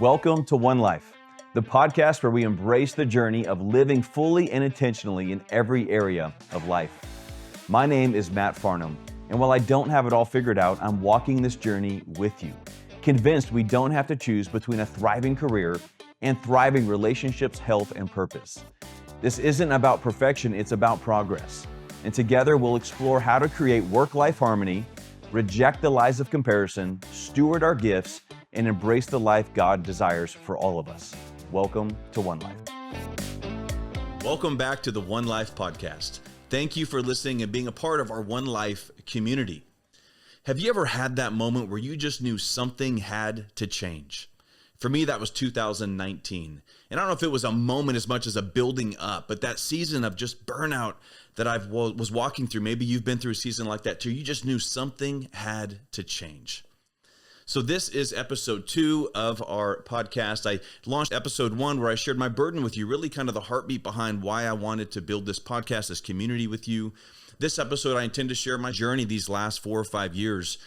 Welcome to One Life, the podcast where we embrace the journey of living fully and intentionally in every area of life. My name is Matt Farnham, and while I don't have it all figured out, I'm walking this journey with you, convinced we don't have to choose between a thriving career and thriving relationships, health, and purpose. This isn't about perfection, it's about progress. And together we'll explore how to create work-life harmony, reject the lies of comparison, steward our gifts, and embrace the life God desires for all of us. Welcome to One Life. Welcome back to the One Life podcast. Thank you for listening and being a part of our One Life community. Have you ever had that moment where you just knew something had to change? For me, that was 2019. And I don't know if it was a moment as much as a building up, but that season of just burnout that I was walking through, maybe you've been through a season like that too. You just knew something had to change. So this is episode 2 of our podcast. I launched episode 1 where I shared my burden with you, really kind of the heartbeat behind why I wanted to build this podcast, this community with you. This episode, I intend to share my journey these last 4 or 5 years,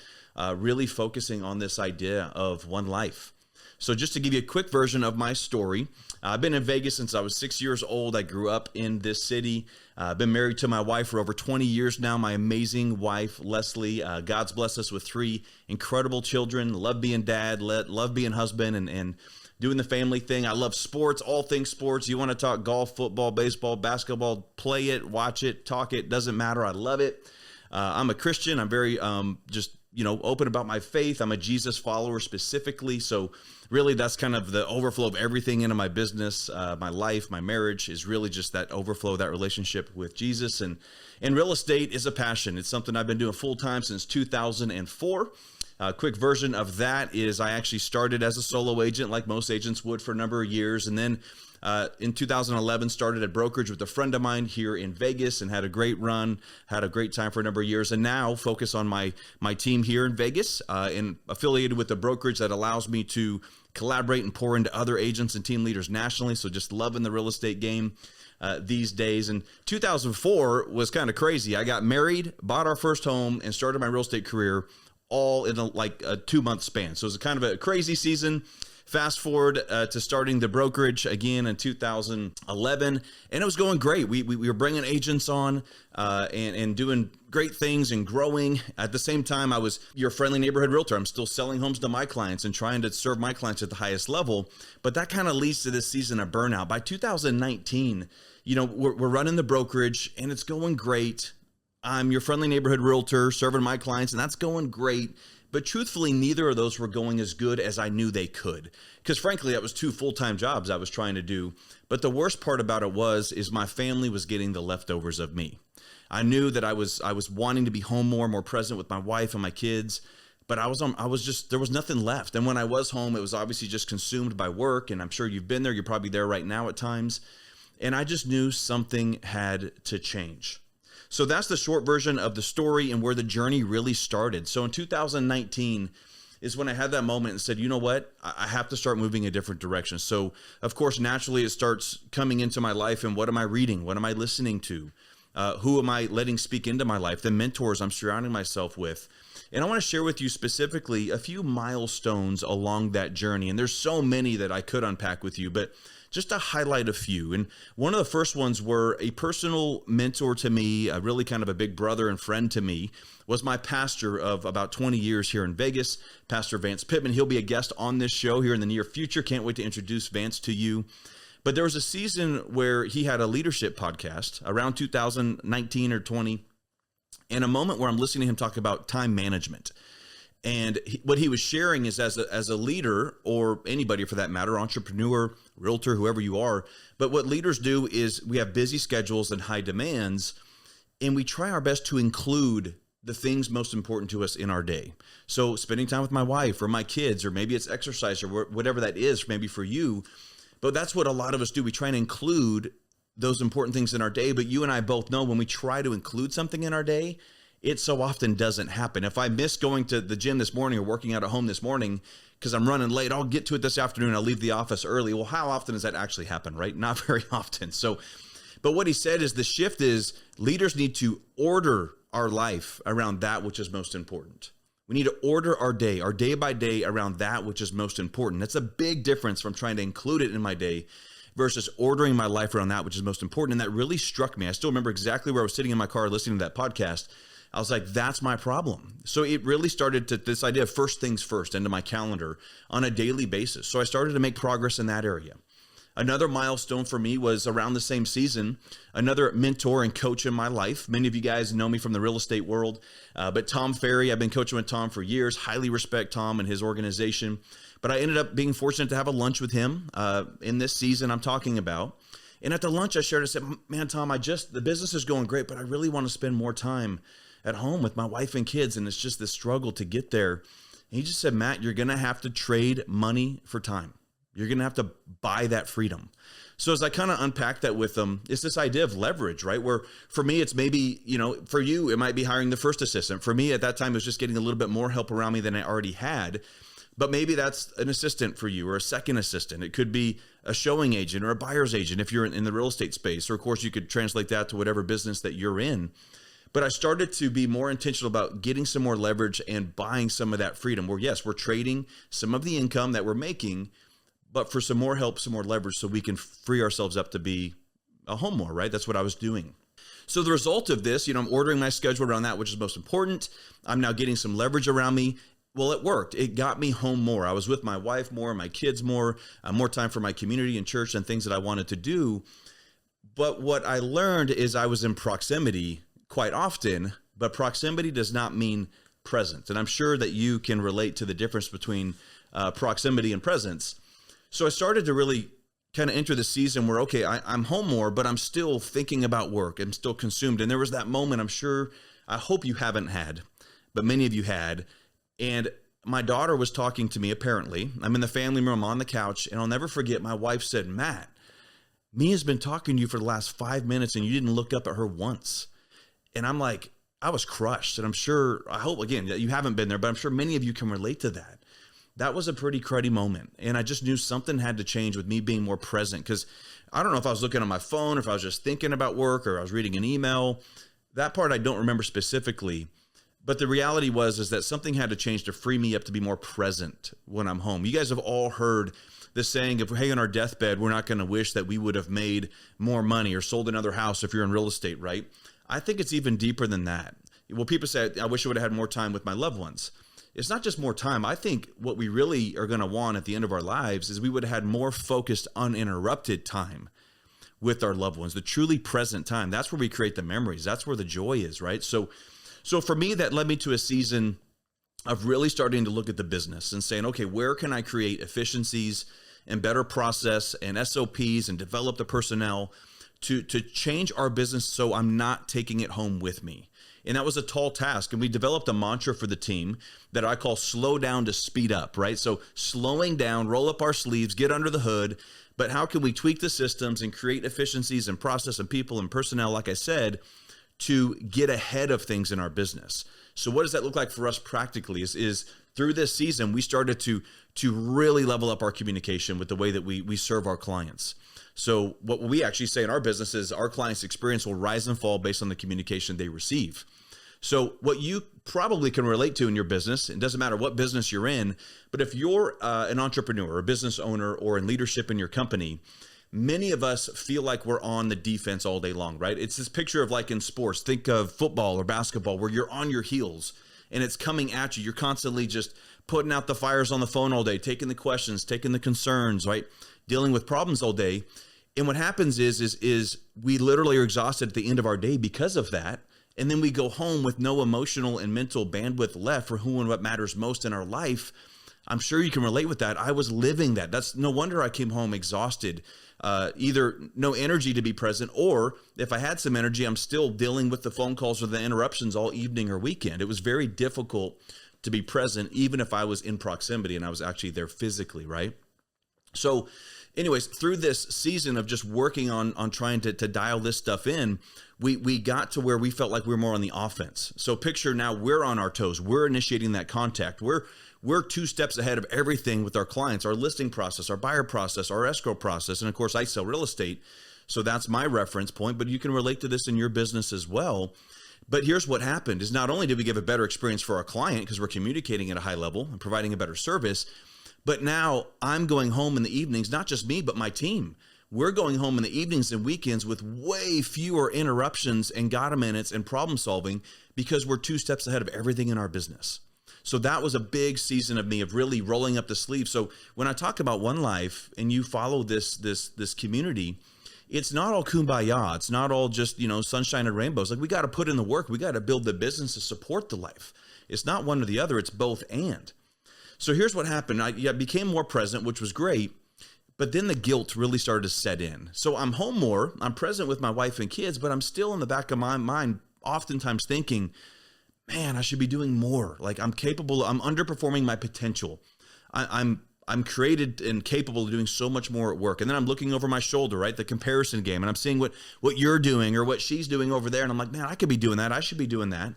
really focusing on this idea of one life. So just to give you a quick version of my story, I've been in Vegas since I was 6 years old. I grew up in this city. I've been married to my wife for over 20 years now, my amazing wife, Leslie. God's blessed us with 3 incredible children. Love being dad, love being husband, and doing the family thing. I love sports, all things sports. You want to talk golf, football, baseball, basketball, play it, watch it, talk it, doesn't matter. I love it. I'm a Christian. I'm very open about my faith. I'm a Jesus follower specifically. So really that's kind of the overflow of everything into my business, my life, my marriage is really just that overflow, that relationship with Jesus. And real estate is a passion. It's something I've been doing full time since 2004. A quick version of that is I actually started as a solo agent like most agents would for a number of years. And then in 2011, started a brokerage with a friend of mine here in Vegas and had a great run, had a great time for a number of years, and now focus on my team here in Vegas and affiliated with a brokerage that allows me to collaborate and pour into other agents and team leaders nationally. So just loving the real estate game these days. And 2004 was kind of crazy. I got married, bought our first home, and started my real estate career all in a 2-month span. So it was kind of a crazy season. Fast forward to starting the brokerage again in 2011, and it was going great. We were bringing agents on and doing great things and growing. At the same time, I was your friendly neighborhood realtor. I'm still selling homes to my clients and trying to serve my clients at the highest level. But that kind of leads to this season of burnout. By 2019, we're running the brokerage and it's going great. I'm your friendly neighborhood realtor serving my clients, and that's going great. But truthfully, neither of those were going as good as I knew they could. Because frankly, that was 2 full-time jobs I was trying to do. But the worst part about it is my family was getting the leftovers of me. I knew that I was wanting to be home more present with my wife and my kids. But there was nothing left. And when I was home, it was obviously just consumed by work. And I'm sure you've been there. You're probably there right now at times. And I just knew something had to change. So that's the short version of the story and where the journey really started. So in 2019 is when I had that moment and said, you know what, I have to start moving a different direction. So of course, naturally it starts coming into my life. And what am I reading? What am I listening to? Who am I letting speak into my life? The mentors I'm surrounding myself with. And I want to share with you specifically a few milestones along that journey. And there's so many that I could unpack with you, but just to highlight a few. And one of the first ones were a personal mentor to me, really kind of a big brother and friend to me, was my pastor of about 20 years here in Vegas, Pastor Vance Pittman. He'll be a guest on this show here in the near future. Can't wait to introduce Vance to you. But there was a season where he had a leadership podcast around 2019 or 20, and a moment where I'm listening to him talk about time management. And what he was sharing is as a leader, or anybody for that matter, entrepreneur, realtor, whoever you are, but what leaders do is we have busy schedules and high demands, and we try our best to include the things most important to us in our day. So spending time with my wife or my kids, or maybe it's exercise or whatever that is, maybe for you. But that's what a lot of us do. We try and include those important things in our day. But you and I both know when we try to include something in our day, it so often doesn't happen. If I miss going to the gym this morning or working out at home this morning because I'm running late, I'll get to it this afternoon. I'll leave the office early. Well, how often does that actually happen, right? Not very often. But what he said is the shift is leaders need to order our life around that which is most important. We need to order our day by day around that which is most important. That's a big difference from trying to include it in my day versus ordering my life around that which is most important. And that really struck me. I still remember exactly where I was sitting in my car listening to that podcast. I was like, that's my problem. So it really started to this idea of first things first into my calendar on a daily basis. So I started to make progress in that area. Another milestone for me was around the same season, another mentor and coach in my life. Many of you guys know me from the real estate world, but Tom Ferry, I've been coaching with Tom for years, highly respect Tom and his organization. But I ended up being fortunate to have a lunch with him in this season I'm talking about. And at the lunch I shared, I said, man, Tom, the business is going great, but I really want to spend more time at home with my wife and kids. And it's just this struggle to get there. And he just said, Matt, you're going to have to trade money for time. You're going to have to buy that freedom. So as I kind of unpack that with them, it's this idea of leverage, right? Where for me, it's maybe, for you, it might be hiring the first assistant. For me at that time, it was just getting a little bit more help around me than I already had. But maybe that's an assistant for you or a second assistant. It could be a showing agent or a buyer's agent if you're in the real estate space. Or of course, you could translate that to whatever business that you're in. But I started to be more intentional about getting some more leverage and buying some of that freedom where, yes, we're trading some of the income that we're making, but for some more help, some more leverage so we can free ourselves up to be a home more, right? That's what I was doing. So the result of this, I'm ordering my schedule around that, which is most important. I'm now getting some leverage around me. Well, it worked. It got me home more. I was with my wife more, my kids more time for my community and church and things that I wanted to do. But what I learned is I was in proximity quite often, but proximity does not mean presence. And I'm sure that you can relate to the difference between proximity and presence. So I started to really kind of enter the season where, okay, I'm home more, but I'm still thinking about work. I'm still consumed. And there was that moment, I hope you haven't had, but many of you had. And my daughter was talking to me, apparently. I'm in the family room on the couch, and I'll never forget, my wife said, Matt, Mia's been talking to you for the last 5 minutes, and you didn't look up at her once. And I'm like, I was crushed. And I hope, again, that you haven't been there, but I'm sure many of you can relate to that. That was a pretty cruddy moment. And I just knew something had to change with me being more present, because I don't know if I was looking on my phone, or if I was just thinking about work, or I was reading an email. That part I don't remember specifically. But the reality is that something had to change to free me up to be more present when I'm home. You guys have all heard the saying, if we're hanging on our deathbed, we're not going to wish that we would have made more money or sold another house if you're in real estate, right? I think it's even deeper than that. Well, people say, I wish I would have had more time with my loved ones. It's not just more time. I think what we really are going to want at the end of our lives is we would have had more focused, uninterrupted time with our loved ones, the truly present time. That's where we create the memories. That's where the joy is, right? So for me, that led me to a season of really starting to look at the business and saying, okay, where can I create efficiencies and better process and SOPs and develop the personnel to change our business so I'm not taking it home with me? And that was a tall task. And we developed a mantra for the team that I call slow down to speed up, right? So slowing down, roll up our sleeves, get under the hood. But how can we tweak the systems and create efficiencies and process and people and personnel, like I said, to get ahead of things in our business? So what does that look like for us practically is through this season, we started to really level up our communication with the way that we serve our clients. So what we actually say in our business is our clients' experience will rise and fall based on the communication they receive. So what you probably can relate to in your business, it doesn't matter what business you're in, but if you're an entrepreneur, a business owner, or in leadership in your company, many of us feel like we're on the defense all day long, right? It's this picture of like in sports, think of football or basketball where you're on your heels and it's coming at you. You're constantly just putting out the fires on the phone all day, taking the questions, taking the concerns, right? Dealing with problems all day. And what happens is we literally are exhausted at the end of our day because of that. And then we go home with no emotional and mental bandwidth left for who and what matters most in our life. I'm sure you can relate with that. I was living that. That's no wonder I came home exhausted, either no energy to be present, or if I had some energy, I'm still dealing with the phone calls or the interruptions all evening or weekend. It was very difficult to be present, even if I was in proximity and I was actually there physically, right? So anyways, through this season of just working on trying to dial this stuff in, we got to where we felt like we were more on the offense. So picture now we're on our toes. We're initiating that contact. We're 2 steps ahead of everything with our clients, our listing process, our buyer process, our escrow process. And of course, I sell real estate. So that's my reference point, but you can relate to this in your business as well. But here's what happened is not only did we give a better experience for our client because we're communicating at a high level and providing a better service, but now I'm going home in the evenings, not just me, but my team. We're going home in the evenings and weekends with way fewer interruptions and gotta minutes and problem solving because we're 2 steps ahead of everything in our business. So that was a big season of me of really rolling up the sleeves. So when I talk about One Life and you follow this community, it's not all kumbaya. It's not all just, sunshine and rainbows. Like, we got to put in the work. We got to build the business to support the life. It's not one or the other. It's both and. So here's what happened. I became more present, which was great. But then the guilt really started to set in. So I'm home more. I'm present with my wife and kids, but I'm still in the back of my mind, oftentimes thinking, man, I should be doing more. Like, I'm capable. I'm underperforming my potential. I'm created and capable of doing so much more at work. And then I'm looking over my shoulder, right? The comparison game. And I'm seeing what you're doing or what she's doing over there. And I'm like, man, I could be doing that. I should be doing that.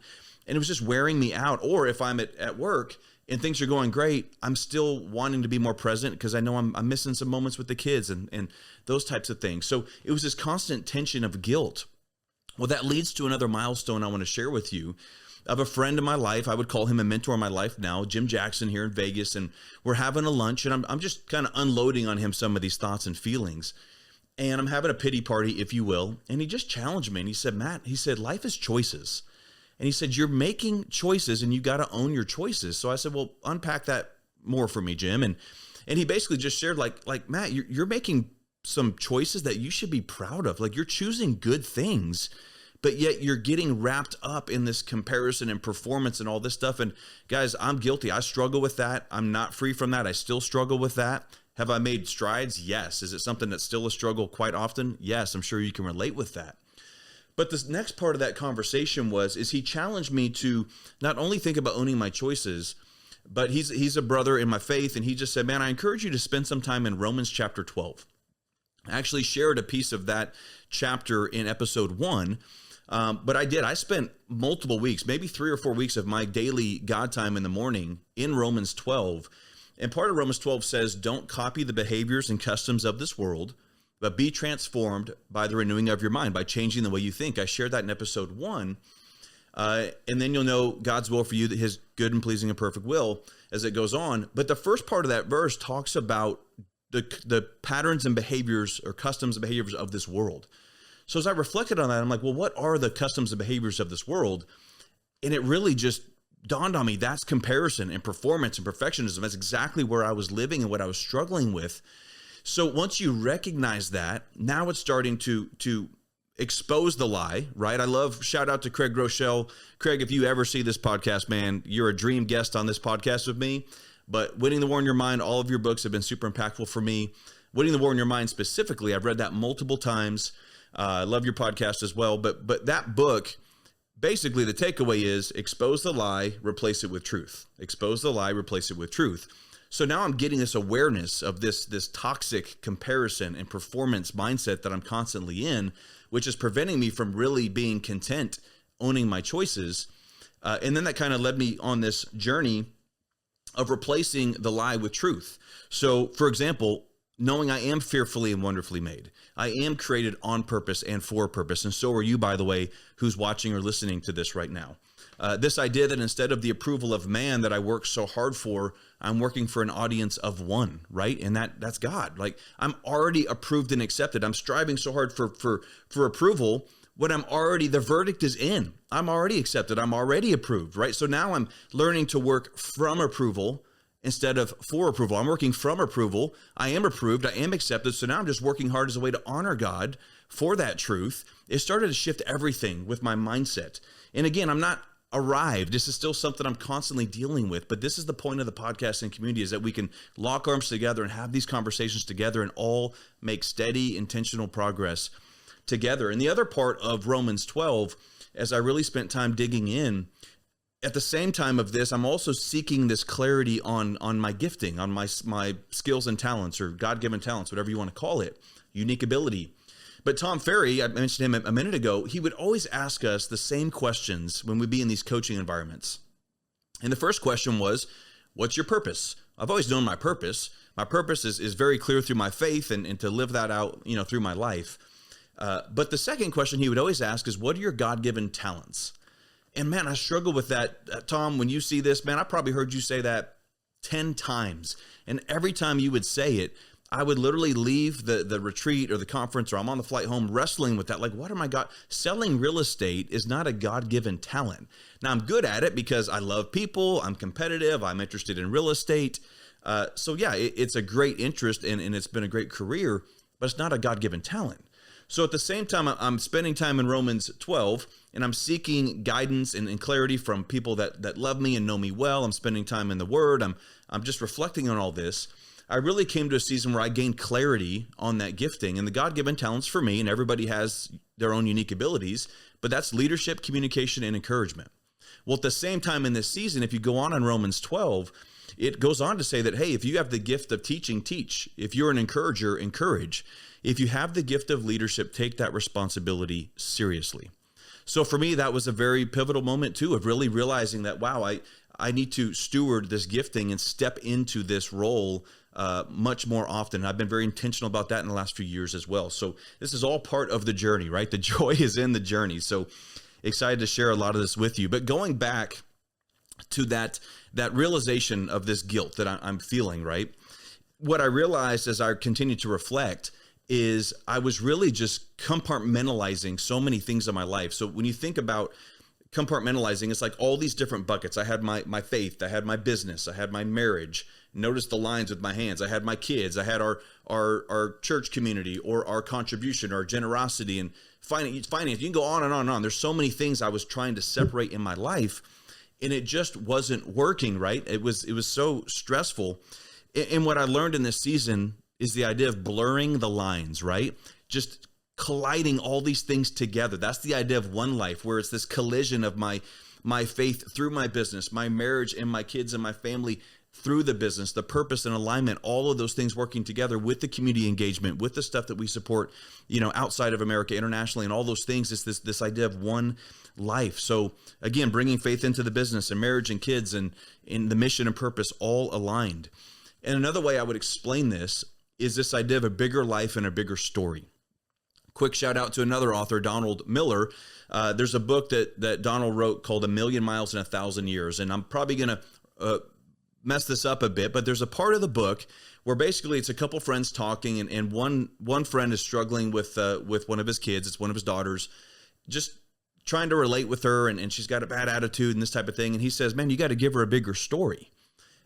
And it was just wearing me out. Or if I'm at work and things are going great, I'm still wanting to be more present because I know I'm missing some moments with the kids and those types of things. So it was this constant tension of guilt. Well, that leads to another milestone I want to share with you. Of a friend in my life. I would call him a mentor in my life now, Jim Jackson here in Vegas. And we're having a lunch and I'm just kind of unloading on him some of these thoughts and feelings. And I'm having a pity party, if you will. And he just challenged me and he said, Matt, life is choices. And he said, you're making choices and you got to own your choices. So I said, well, unpack that more for me, Jim. And he basically just shared like Matt, you're making some choices that you should be proud of. Like, you're choosing good things, but yet you're getting wrapped up in this comparison and performance and all this stuff. And guys, I'm guilty. I struggle with that. I'm not free from that. I still struggle with that. Have I made strides? Yes. Is it something that's still a struggle quite often? Yes. I'm sure you can relate with that. But this next part of that conversation is he challenged me to not only think about owning my choices, but he's a brother in my faith. And he just said, man, I encourage you to spend some time in Romans chapter 12. I actually shared a piece of that chapter in episode 1. But I spent multiple weeks, maybe 3 or 4 weeks of my daily God time in the morning in Romans 12. And part of Romans 12 says, don't copy the behaviors and customs of this world, but be transformed by the renewing of your mind, by changing the way you think. I shared that in episode 1. And then you'll know God's will for you, his good and pleasing and perfect will as it goes on. But the first part of that verse talks about the patterns and behaviors or customs and behaviors of this world. So as I reflected on that, I'm like, well, what are the customs and behaviors of this world? And it really just dawned on me, that's comparison and performance and perfectionism. That's exactly where I was living and what I was struggling with. So once you recognize that, now it's starting to expose the lie, right? Shout out to Craig Groeschel. Craig, if you ever see this podcast, man, you're a dream guest on this podcast with me. But Winning the War in Your Mind, all of your books have been super impactful for me. Winning the War in Your Mind specifically, I've read that multiple times. I love your podcast as well. But that book, basically the takeaway is expose the lie, replace it with truth. Expose the lie, replace it with truth. So now I'm getting this awareness of this toxic comparison and performance mindset that I'm constantly in, which is preventing me from really being content, owning my choices. And then that kind of led me on this journey of replacing the lie with truth. So for example, knowing I am fearfully and wonderfully made. I am created on purpose and for purpose. And so are you, by the way, who's watching or listening to this right now. This idea that instead of the approval of man that I work so hard for, I'm working for an audience of one, right? And that's God. Like, I'm already approved and accepted. I'm striving so hard for approval when the verdict is in. I'm already accepted. I'm already approved, right? So now I'm learning to work from approval instead of for approval. I'm working from approval. I am approved. I am accepted. So now I'm just working hard as a way to honor God for that truth. It started to shift everything with my mindset. And again, I'm not arrived. This is still something I'm constantly dealing with, but this is the point of the podcast and community, is that we can lock arms together and have these conversations together and all make steady, intentional progress together. And the other part of Romans 12, as I really spent time digging in, at the same time of this, I'm also seeking this clarity on my gifting, on my skills and talents, or God-given talents, whatever you want to call it, unique ability. But Tom Ferry, I mentioned him a minute ago, he would always ask us the same questions when we'd be in these coaching environments. And the first question was, what's your purpose? I've always known my purpose. My purpose is very clear through my faith and to live that out, through my life. But the second question he would always ask is, what are your God-given talents? And man, I struggle with that. Tom, when you see this, man, I probably heard you say that 10 times. And every time you would say it, I would literally leave the retreat or the conference, or I'm on the flight home wrestling with that. Like, what am I God? Selling real estate is not a God-given talent. Now, I'm good at it because I love people. I'm competitive. I'm interested in real estate. So yeah, it's a great interest and it's been a great career, but it's not a God-given talent. So at the same time, I'm spending time in Romans 12 and I'm seeking guidance and clarity from people that love me and know me well. I'm spending time in the Word. I'm just reflecting on all this. I really came to a season where I gained clarity on that gifting and the God-given talents for me, and everybody has their own unique abilities, but that's leadership, communication, and encouragement. Well, at the same time in this season, if you go on in Romans 12, it goes on to say that, hey, if you have the gift of teaching, teach. If you're an encourager, encourage. If you have the gift of leadership, take that responsibility seriously. So for me, that was a very pivotal moment too, of really realizing that, wow, I need to steward this gifting and step into this role much more often. I've been very intentional about that in the last few years as well. So this is all part of the journey, right? The joy is in the journey. So excited to share a lot of this with you. But going back to that realization of this guilt that I'm feeling, right? What I realized as I continued to reflect is I was really just compartmentalizing so many things in my life. So when you think about compartmentalizing, it's like all these different buckets. I had my faith, I had my business, I had my marriage. Notice the lines with my hands. I had my kids, I had our church community, or our contribution, our generosity, and finance. You can go on and on and on. There's so many things I was trying to separate in my life, and it just wasn't working, right? It was so stressful. And what I learned in this season is the idea of blurring the lines, right? Just colliding all these things together. That's the idea of one life, where it's this collision of my faith through my business, my marriage and my kids and my family through the business, the purpose and alignment, all of those things working together with the community engagement, with the stuff that we support, outside of America, internationally, and all those things. Is this idea of one life. So again, bringing faith into the business and marriage and kids and in the mission and purpose, all aligned. And another way I would explain this is this idea of a bigger life and a bigger story. Quick shout out to another author, Donald Miller. There's a book that Donald wrote called A Million Miles in 1,000 Years. And I'm probably going to mess this up a bit, but there's a part of the book where basically it's a couple friends talking, and one friend is struggling with one of his kids. It's one of his daughters, just trying to relate with her, and she's got a bad attitude and this type of thing. And he says, man, you got to give her a bigger story.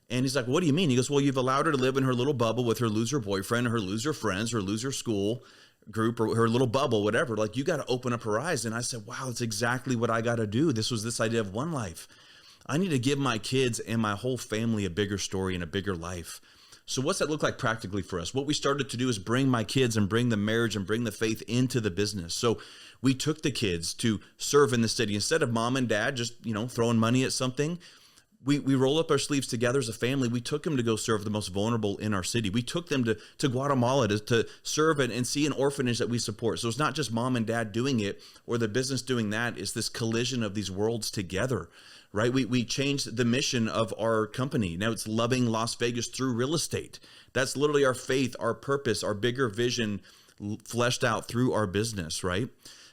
And he's like, what do you mean? He goes, well, you've allowed her to live in her little bubble with her loser boyfriend, her loser friends, her loser school group, or her little bubble, whatever. Like, you got to open up her eyes. And I said, wow, that's exactly what I got to do. This was this idea of one life. I need to give my kids and my whole family a bigger story and a bigger life. So what's that look like practically for us? What we started to do is bring my kids and bring the marriage and bring the faith into the business. So we took the kids to serve in the city. Instead of mom and dad just, throwing money at something, we roll up our sleeves together as a family. We took them to go serve the most vulnerable in our city. We took them to Guatemala to serve and see an orphanage that we support. So it's not just mom and dad doing it or the business doing that. It's this collision of these worlds together, right? We changed the mission of our company. Now it's loving Las Vegas through real estate. That's literally our faith, our purpose, our bigger vision fleshed out through our business, right?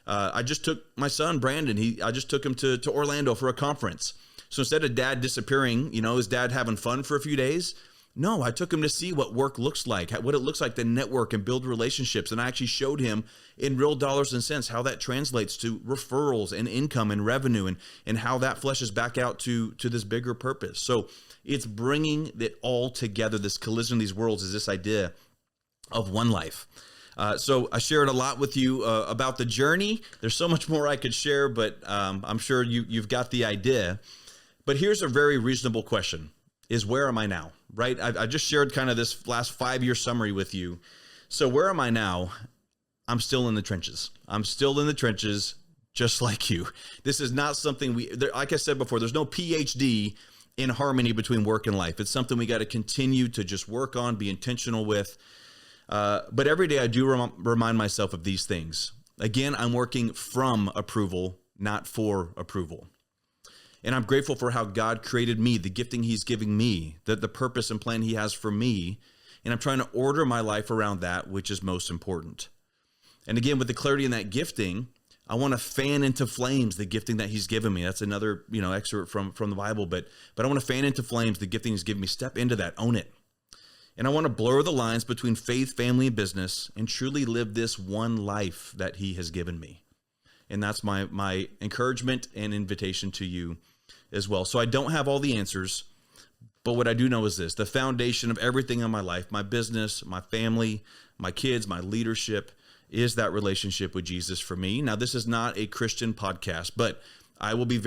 I just took my son, Brandon. I just took him to Orlando for a conference. So instead of dad disappearing, his dad having fun for a few days, no, I took him to see what work looks like, what it looks like to network and build relationships. And I actually showed him in real dollars and cents how that translates to referrals and income and revenue, and how that fleshes back out to this bigger purpose. So it's bringing it all together. This collision of these worlds is this idea of one life. So I shared a lot with you about the journey. There's so much more I could share, but I'm sure you've got the idea. But here's a very reasonable question, is where am I now, right? I just shared kind of this last 5-year summary with you. So where am I now? I'm still in the trenches. I'm still in the trenches, just like you. This is not something like I said before, there's no PhD in harmony between work and life. It's something we got to continue to just work on, be intentional with. But every day I do remind myself of these things. Again, I'm working from approval, not for approval. And I'm grateful for how God created me, the gifting he's giving me, the purpose and plan he has for me. And I'm trying to order my life around that, which is most important. And again, with the clarity in that gifting, I want to fan into flames the gifting that he's given me. That's another, excerpt from the Bible, but I want to fan into flames the gifting he's given me. Step into that, own it. And I want to blur the lines between faith, family, and business and truly live this one life that he has given me. And that's my encouragement and invitation to you as well. So I don't have all the answers, but what I do know is this: the foundation of everything in my life, my business, my family, my kids, my leadership, is that relationship with Jesus for me. Now, this is not a Christian podcast, but I will be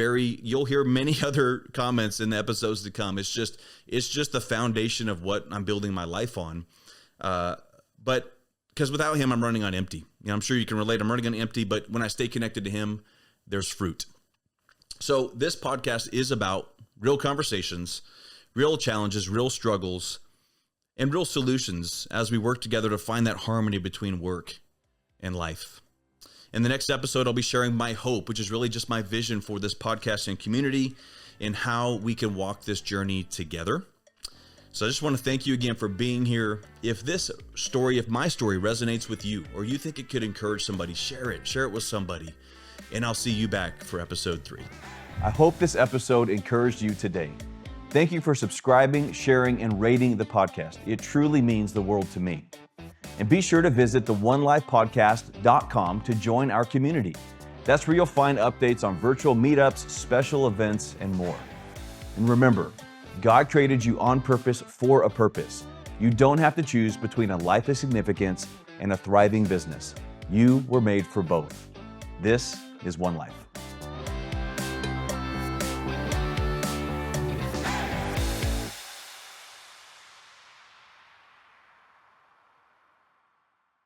you'll hear many other comments in the episodes to come. It's just the foundation of what I'm building my life on. But because without him, I'm running on empty. I'm sure you can relate. I'm running on empty, but when I stay connected to him, there's fruit. So this podcast is about real conversations, real challenges, real struggles, and real solutions as we work together to find that harmony between work and life. In the next episode, I'll be sharing my hope, which is really just my vision for this podcasting community and how we can walk this journey together. So I just want to thank you again for being here. If my story resonates with you, or you think it could encourage somebody, share it with somebody. And I'll see you back for episode 3. I hope this episode encouraged you today. Thank you for subscribing, sharing, and rating the podcast. It truly means the world to me. And be sure to visit theonelifepodcast.com to join our community. That's where you'll find updates on virtual meetups, special events, and more. And remember, God created you on purpose for a purpose. You don't have to choose between a life of significance and a thriving business. You were made for both. This is One Life.